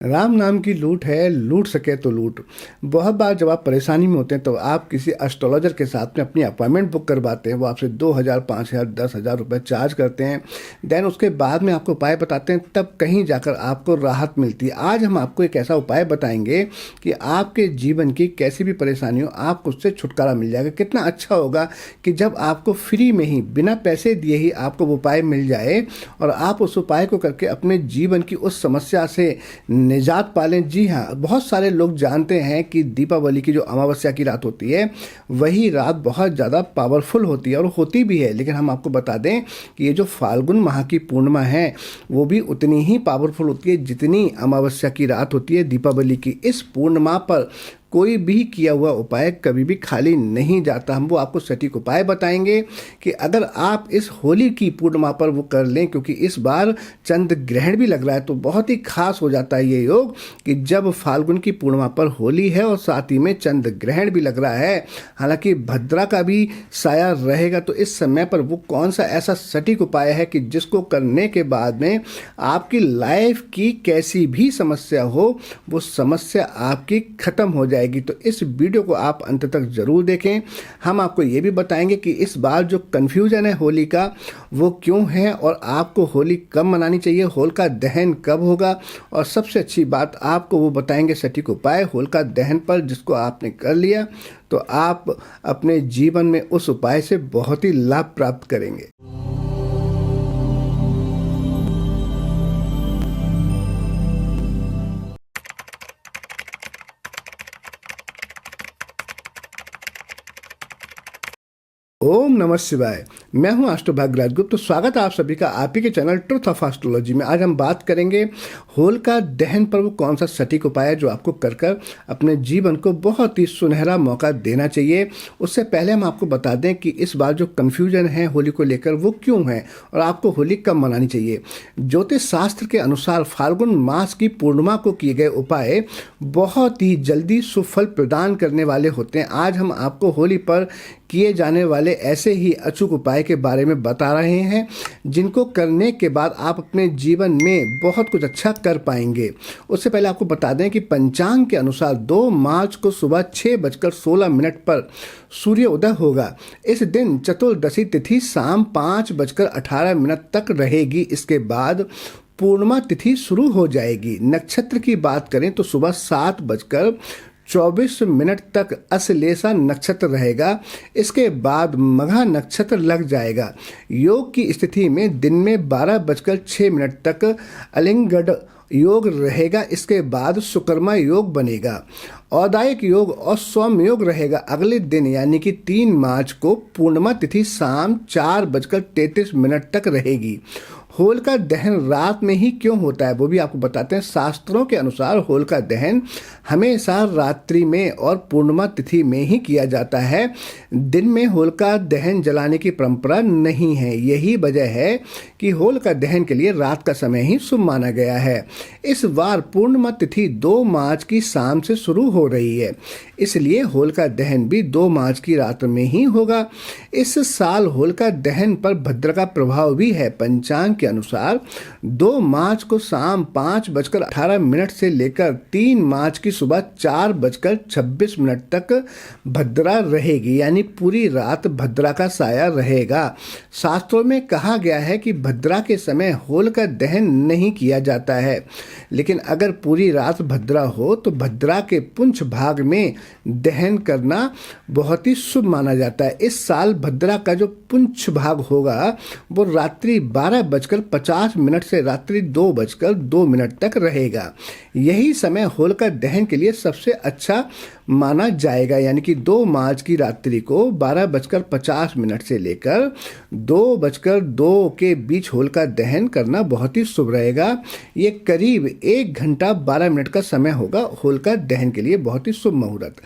राम नाम की लूट है, लूट सके तो लूट। बहुत बार जब आप परेशानी में होते हैं तो आप किसी एस्ट्रोलॉजर के साथ में अपनी अपॉइंटमेंट बुक करवाते हैं। वो आपसे 2,000, 5,000, 10,000 रुपये चार्ज करते हैं। देन उसके बाद में आपको उपाय बताते हैं, तब कहीं जाकर आपको राहत मिलती है। आज हम आपको एक ऐसा उपाय बताएंगे कि आपके जीवन की कैसी भी परेशानी हो, आपको उससे छुटकारा मिल जाएगा। कितना अच्छा होगा कि जब आपको फ्री में ही, बिना पैसे दिए ही आपको वो उपाय मिल जाए और आप उस उपाय को करके अपने जीवन की उस समस्या से निजात पालें। जी हाँ, बहुत सारे लोग जानते हैं कि दीपावली की जो अमावस्या की रात होती है वही रात बहुत ज़्यादा पावरफुल होती है और होती भी है। लेकिन हम आपको बता दें कि ये जो फाल्गुन माह की पूर्णिमा है वो भी उतनी ही पावरफुल होती है जितनी अमावस्या की रात होती है दीपावली की। इस पूर्णिमा पर कोई भी किया हुआ उपाय कभी भी खाली नहीं जाता। हम वो आपको सटीक उपाय बताएंगे कि अगर आप इस होली की पूर्णिमा पर वो कर लें, क्योंकि इस बार चंद्र ग्रहण भी लग रहा है, तो बहुत ही खास हो जाता है ये योग कि जब फाल्गुन की पूर्णिमा पर होली है और साथ ही में चंद्र ग्रहण भी लग रहा है। हालांकि भद्रा का भी साया रहेगा, तो इस समय पर वो कौन सा ऐसा सटीक उपाय है कि जिसको करने के बाद में आपकी लाइफ की कैसी भी समस्या हो वो समस्या आपकी खत्म हो जाएगी। तो इस वीडियो को आप अंत तक जरूर देखें। हम आपको ये भी बताएंगे कि इस बार जो कंफ्यूजन है होली का वो क्यों है और आपको होली कब मनानी चाहिए, होलिका दहन कब होगा, और सबसे अच्छी बात आपको वो बताएंगे सटीक उपाय होलिका दहन पर, जिसको आपने कर लिया तो आप अपने जीवन में उस उपाय से बहुत ही लाभ प्राप्त करेंगे। ओम नमः शिवाय। मैं हूं एस्ट्रो भाग्यराज गुप्त। तो स्वागत है आप सभी का आप ही के चैनल ट्रुथ ऑफ एस्ट्रोलॉजी में। आज हम बात करेंगे होलिका दहन पर वो कौन सा सटीक उपाय है जो आपको कर अपने जीवन को बहुत ही सुनहरा मौका देना चाहिए। उससे पहले हम आपको बता दें कि इस बार जो कन्फ्यूजन है होली को लेकर वो क्यों है और आपको होली कब मनानी चाहिए। ज्योतिष शास्त्र के अनुसार फाल्गुन मास की पूर्णिमा को किए गए उपाय बहुत ही जल्दी सुफल प्रदान करने वाले होते हैं। आज हम आपको होली पर किए जाने वाले ऐसे ही अचूक उपाय के बारे में बता रहे हैं जिनको करने के बाद आप अपने जीवन में बहुत कुछ अच्छा कर पाएंगे। उससे पहले आपको बता दें कि पंचांग के अनुसार 2 मार्च को सुबह 6:16 पर सूर्य उदय होगा। इस दिन चतुर्दशी तिथि शाम 5:18 तक रहेगी। इसके बाद पूर्णिमा तिथि शुरू हो जाएगी। नक्षत्र की बात करें तो सुबह 7:24 तक अश्लेषा नक्षत्र रहेगा। इसके बाद मघा नक्षत्र लग जाएगा। योग की स्थिति में दिन में 12:06 तक अलिंगड योग रहेगा। इसके बाद सुकर्मा योग बनेगा। औदायक योग और सौम्य योग रहेगा अगले दिन यानी कि 3 मार्च को। पूर्णिमा तिथि शाम 4:33 तक रहेगी। होलिका दहन रात में ही क्यों होता है वो भी आपको बताते हैं। शास्त्रों के अनुसार होलिका दहन हमेशा रात्रि में और पूर्णिमा तिथि में ही किया जाता है। दिन में होलिका दहन जलाने की परंपरा नहीं है। यही वजह है कि होलिका दहन के लिए रात का समय ही शुभ माना गया है। इस बार पूर्णिमा तिथि 2 मार्च की शाम से शुरू हो रही है, इसलिए होलिका दहन भी 2 मार्च की रात में ही होगा। इस साल होलिका दहन पर भद्र का प्रभाव भी है। पंचांग के अनुसार 2 मार्च को शाम 5:18 से लेकर 3 मार्च की सुबह 4:26 तक भद्रा रहेगी, यानी पूरी रात भद्रा का साया रहेगा। शास्त्रों में कहा गया है कि भद्रा के समय होलिका दहन नहीं किया जाता है, लेकिन अगर पूरी रात भद्रा हो तो भद्रा के पुंछ भाग में दहन करना बहुत ही शुभ माना जाता है। इस साल भद्रा का जो पुंछ भाग होगा वो रात्रि 12:50 से रात्रि 2:02 तक रहेगा। यही समय होलिका दहन के लिए सबसे अच्छा माना जाएगा, यानी कि 2 मार्च की रात्रि को 12:50 से लेकर 2:02 के बीच होलिका दहन करना बहुत ही शुभ रहेगा। ये करीब 1 घंटा 12 मिनट का समय होगा होलिका दहन के लिए, बहुत ही शुभ मुहूर्त।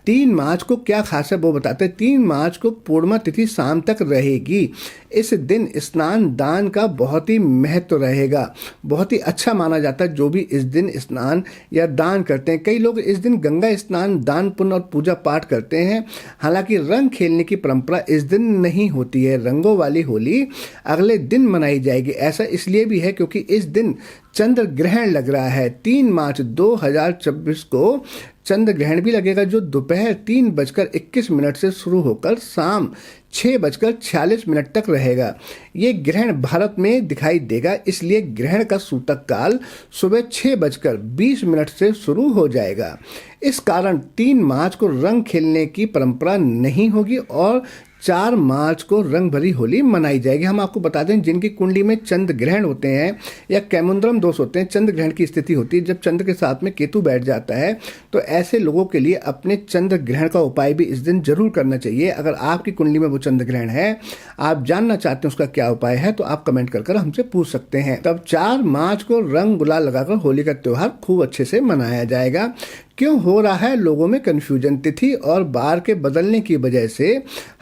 3 मार्च को क्या खास है वो बताते हैं। 3 मार्च को पूर्णिमा तिथि शाम तक रहेगी। इस दिन स्नान दान का बहुत बहुत ही महत्व रहेगा, बहुत ही अच्छा माना जाता है जो भी इस दिन स्नान या दान करते हैं। कई लोग इस दिन गंगा स्नान, दान पुण्य और पूजा पाठ करते हैं। हालांकि रंग खेलने की परंपरा इस दिन नहीं होती है। रंगों वाली होली अगले दिन मनाई जाएगी। ऐसा इसलिए भी है क्योंकि इस दिन चंद्र ग्रहण लग रहा है। 3 मार्च 2024 को चंद्र ग्रहण भी लगेगा, जो दोपहर 3:21 से शुरू होकर शाम 6:46 तक रहेगा। ये ग्रहण भारत में दिखाई देगा, इसलिए ग्रहण का सूतक काल सुबह 6:20 से शुरू हो जाएगा। इस कारण 3 मार्च को रंग खेलने की परंपरा नहीं होगी और 4 मार्च को रंग भरी होली मनाई जाएगी। हम आपको बता दें, जिनकी कुंडली में चंद्र ग्रहण होते हैं या कैमुंद्रम दोष होते हैं, चंद्र ग्रहण की स्थिति होती है जब चंद्र के साथ में केतु बैठ जाता है, तो ऐसे लोगों के लिए अपने चंद्र ग्रहण का उपाय भी इस दिन जरूर करना चाहिए। अगर आपकी कुंडली में वो चंद्र ग्रहण है, आप जानना चाहते हैं उसका क्या उपाय है, तो आप कमेंट कर हमसे पूछ सकते हैं। तब 4 मार्च को रंग गुलाल लगाकर होली का त्योहार खूब अच्छे से मनाया जाएगा। क्यों हो रहा है लोगों में कन्फ्यूजन? तिथि और बार के बदलने की वजह से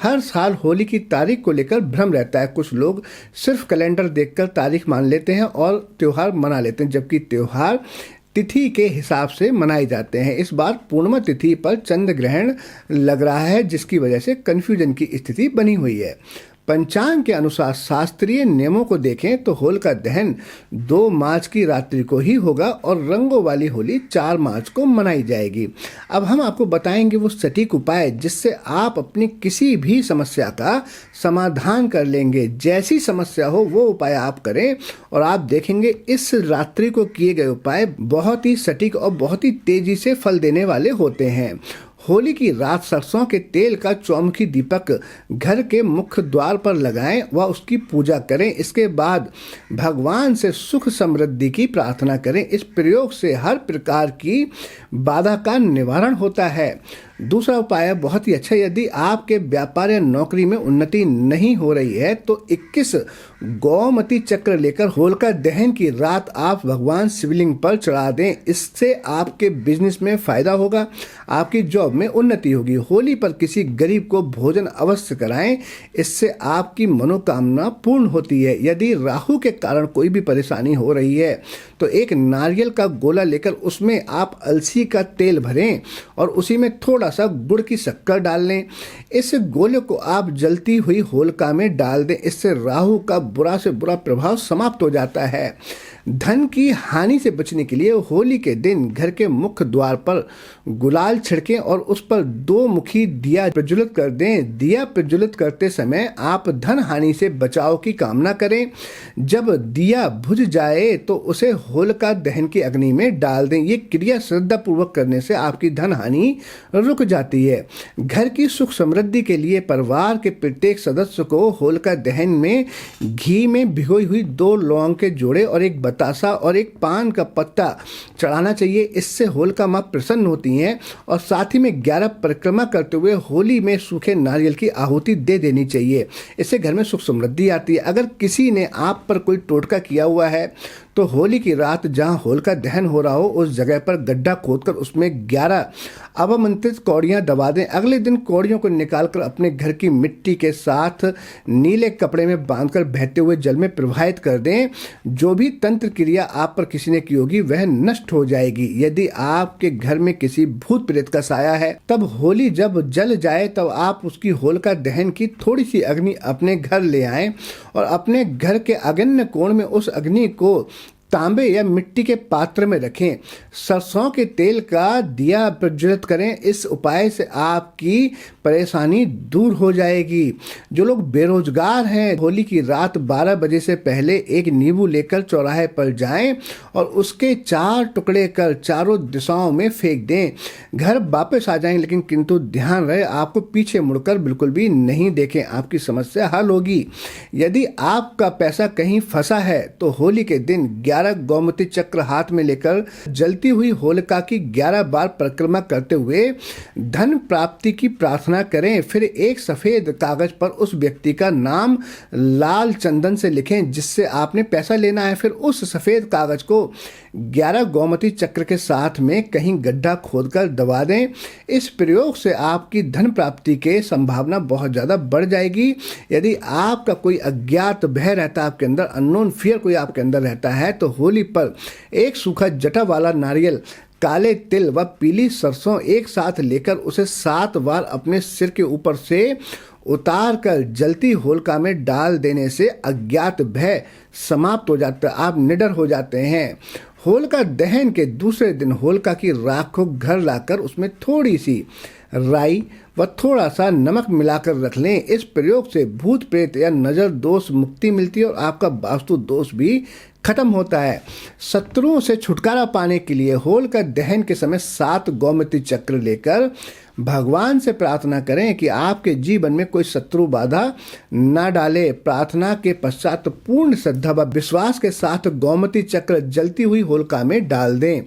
हर साल होली की तारीख को लेकर भ्रम रहता है। कुछ लोग सिर्फ कैलेंडर देखकर तारीख मान लेते हैं और त्योहार मना लेते हैं, जबकि त्योहार तिथि के हिसाब से मनाए जाते हैं। इस बार पूर्णिमा तिथि पर चंद्र ग्रहण लग रहा है, जिसकी वजह से कन्फ्यूजन की स्थिति बनी हुई है। पंचांग के अनुसार शास्त्रीय नियमों को देखें तो होलिका दहन 2 मार्च की रात्रि को ही होगा और रंगों वाली होली 4 मार्च को मनाई जाएगी। अब हम आपको बताएंगे वो सटीक उपाय जिससे आप अपनी किसी भी समस्या का समाधान कर लेंगे। जैसी समस्या हो वो उपाय आप करें और आप देखेंगे इस रात्रि को किए गए उपाय बहुत ही सटीक और बहुत ही तेजी से फल देने वाले होते हैं। होली की रात सरसों के तेल का चौमुखी दीपक घर के मुख्य द्वार पर लगाएं व उसकी पूजा करें। इसके बाद भगवान से सुख समृद्धि की प्रार्थना करें। इस प्रयोग से हर प्रकार की बाधा का निवारण होता है। दूसरा उपाय बहुत ही अच्छा, यदि आपके व्यापार या नौकरी में उन्नति नहीं हो रही है तो 21 गौमती चक्र लेकर होलिका दहन की रात आप भगवान शिवलिंग पर चढ़ा दें। इससे आपके बिजनेस में फायदा होगा, आपकी जॉब में उन्नति होगी। होली पर किसी गरीब को भोजन अवश्य कराएं, इससे आपकी मनोकामना पूर्ण होती है। यदि राहु के कारण कोई भी परेशानी हो रही है तो एक नारियल का गोला लेकर उसमें आप अलसी का तेल भरें और उसी में थोड़ा सा गुड़ की शक्कर डाल लें। इस गोले को आप जलती हुई होलिका में डाल दें। इससे राहु का बुरा से बुरा प्रभाव समाप्त हो जाता है। धन की हानि से बचने के लिए होली के दिन घर के मुख्य द्वार पर गुलाल छिड़कें और उस पर 2 मुखी दिया प्रज्वलित कर दें। दिया प्रज्वलित करते समय आप धन हानि से बचाव की कामना करें। जब दिया बुझ जाए तो उसे होलिका दहन की अग्नि में डाल दें। ये क्रिया श्रद्धा पूर्वक करने से आपकी धन हानि रुक जाती है। घर की सुख समृद्धि के लिए परिवार के प्रत्येक सदस्य को होलिका दहन में घी में भिगोई हुई 2 लौंग के जोड़े और एक बतासा और एक पान का पत्ता चढ़ाना चाहिए। इससे होलिका माँ प्रसन्न होती हैं और साथ ही में 11 परिक्रमा करते हुए होली में सूखे नारियल की आहुति दे देनी चाहिए। इससे घर में सुख समृद्धि आती है। अगर किसी ने आप पर कोई टोटका किया हुआ है तो होली की रात जहां होलिका दहन हो रहा हो उस जगह पर गड्ढा खोदकर उसमें 11 अवमंत्रित कौड़ियां दबा दें। अगले दिन कौड़ियों को निकालकर अपने घर की मिट्टी के साथ नीले कपड़े में बांधकर बहते हुए जल में प्रवाहित कर दें। जो भी तंत्र क्रिया आप पर किसी ने की होगी वह नष्ट हो जाएगी। यदि आपके घर में किसी भूत प्रेत का साया है, तब होली जब जल जाए तब आप उसकी होलिका दहन की थोड़ी सी अग्नि अपने घर ले आएं और अपने घर के आग्नेय कोण में उस अग्नि को तांबे या मिट्टी के पात्र में रखें। सरसों के तेल का दिया प्रज्वलित करें। इस उपाय से आपकी परेशानी दूर हो जाएगी। जो लोग बेरोजगार हैं, होली की रात 12 बजे से पहले एक नींबू लेकर चौराहे पर जाएं और उसके 4 टुकड़े कर चारों दिशाओं में फेंक दें। घर वापस आ जाएं, लेकिन किंतु ध्यान रहे आपको पीछे मुड़कर बिल्कुल भी नहीं देखें, आपकी समस्या हल होगी। यदि आपका पैसा कहीं फंसा है तो होली के दिन 11 गौमती चक्र हाथ में लेकर जलती हुई होलिका की 11 बार परिक्रमा करते हुए धन प्राप्ति की प्रार्थना करें। फिर एक सफेद कागज पर उस व्यक्ति का नाम लाल चंदन से लिखें जिससे आपने पैसा लेना है। फिर उस सफेद कागज को 11 गोमती चक्र के साथ में कहीं गड्ढा खोदकर दबा दें। इस प्रयोग से आपकी धन प्राप्ति के संभावना बहुत ज़्यादा बढ़ जाएगी। यदि आपका कोई अज्ञात भय रहता है आपके अंदर, अननोन फियर कोई आपके अंदर रहता है, तो होली पर एक सूखा जटा वाला नारियल, काले तिल व पीली सरसों एक साथ लेकर उसे 7 बार अपने सिर के ऊपर से उतार कर जलती होलिका में डाल देने से अज्ञात भय समाप्त हो जाता है, आप निडर हो जाते हैं। होलिका दहन के दूसरे दिन होलिका की राख को घर लाकर उसमें थोड़ी सी राई व थोड़ा सा नमक मिलाकर रख लें। इस प्रयोग से भूत प्रेत या नज़र दोष मुक्ति मिलती है और आपका वास्तु दोष भी खत्म होता है। शत्रुओं से छुटकारा पाने के लिए होलिका दहन के समय 7 गोमती चक्र लेकर भगवान से प्रार्थना करें कि आपके जीवन में कोई शत्रु बाधा ना डाले। प्रार्थना के पश्चात पूर्ण श्रद्धा व विश्वास के साथ गोमती चक्र जलती हुई होलिका में डाल दें।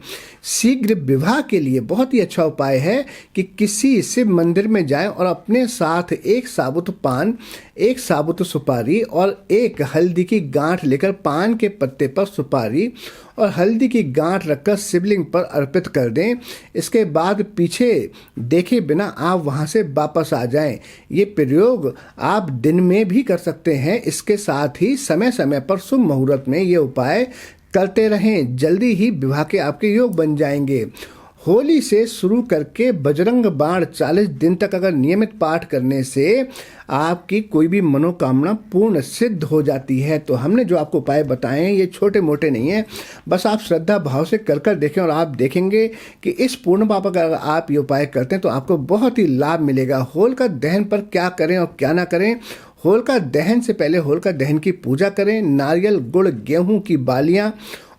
शीघ्र विवाह के लिए बहुत ही अच्छा उपाय है कि किसी शिव मंदिर में जाएं और अपने साथ एक साबुत पान, एक साबुत सुपारी और एक हल्दी की गांठ लेकर पान के पत्ते पर सुपारी और हल्दी की गांठ रखकर शिवलिंग पर अर्पित कर दें। इसके बाद पीछे देखे बिना आप वहां से वापस आ जाएं। ये प्रयोग आप दिन में भी कर सकते हैं। इसके साथ ही समय समय पर शुभ मुहूर्त में ये उपाय करते रहें, जल्दी ही विवाह के आपके योग बन जाएंगे। होली से शुरू करके बजरंग बाण 40 दिन तक अगर नियमित पाठ करने से आपकी कोई भी मनोकामना पूर्ण सिद्ध हो जाती है। तो हमने जो आपको उपाय बताए हैं ये छोटे मोटे नहीं हैं, बस आप श्रद्धा भाव से कर देखें और आप देखेंगे कि इस पूर्णिमा पर अगर आप ये उपाय करते हैं तो आपको बहुत ही लाभ मिलेगा। होलिका दहन पर क्या करें और क्या ना करें। होलिका दहन से पहले होलिका दहन की पूजा करें। नारियल, गुड़, गेहूं की बालियां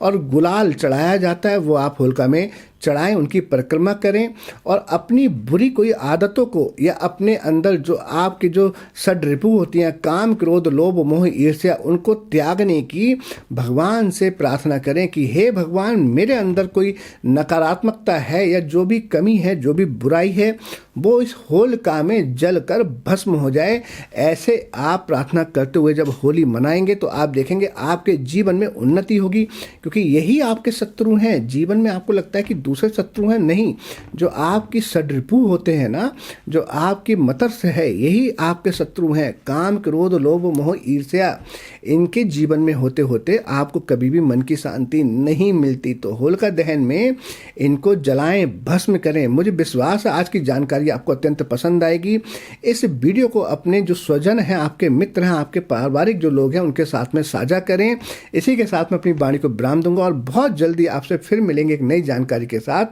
और गुलाल चढ़ाया जाता है, वो आप होलिका में चढ़ाएं, उनकी परिक्रमा करें और अपनी बुरी कोई आदतों को या अपने अंदर जो आपकी जो षड्रिपु होती हैं, काम, क्रोध, लोभ, मोह, ईर्ष्या, उनको त्यागने की भगवान से प्रार्थना करें कि हे भगवान, मेरे अंदर कोई नकारात्मकता है या जो भी कमी है, जो भी बुराई है, वो इस होलिका में जलकर भस्म हो जाए। ऐसे आप प्रार्थना करते हुए जब होली मनाएंगे तो आप देखेंगे आपके जीवन में उन्नति होगी, क्योंकि यही आपके शत्रु हैं। जीवन में आपको लगता है कि दूसरे शत्रु हैं, नहीं, जो आपकी षड्रिपु होते हैं ना, जो आपकी मतर्स है, यही आपके शत्रु हैं। काम, क्रोध, लोभ, मोह, ईर्ष्या, इनके जीवन में होते होते आपको कभी भी मन की शांति नहीं मिलती। तो होलिका दहन में इनको जलाएं, भस्म करें। मुझे विश्वास है आज की जानकारी आपको अत्यंत पसंद आएगी। इस वीडियो को अपने जो स्वजन हैं, आपके मित्र हैं, आपके पारिवारिक जो लोग हैं, उनके साथ में साझा करें। इसी के साथ में अपनी वाणी को विराम दूंगा और बहुत जल्दी आपसे फिर मिलेंगे एक नई जानकारी के साथ।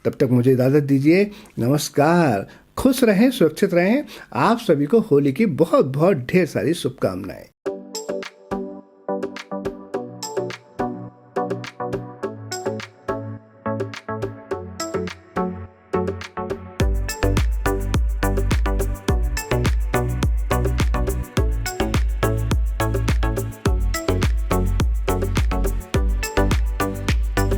तब तक मुझे इजाज़त दीजिए। नमस्कार। खुश रहें, सुरक्षित रहें। आप सभी को होली की बहुत बहुत ढेर सारी शुभकामनाएं।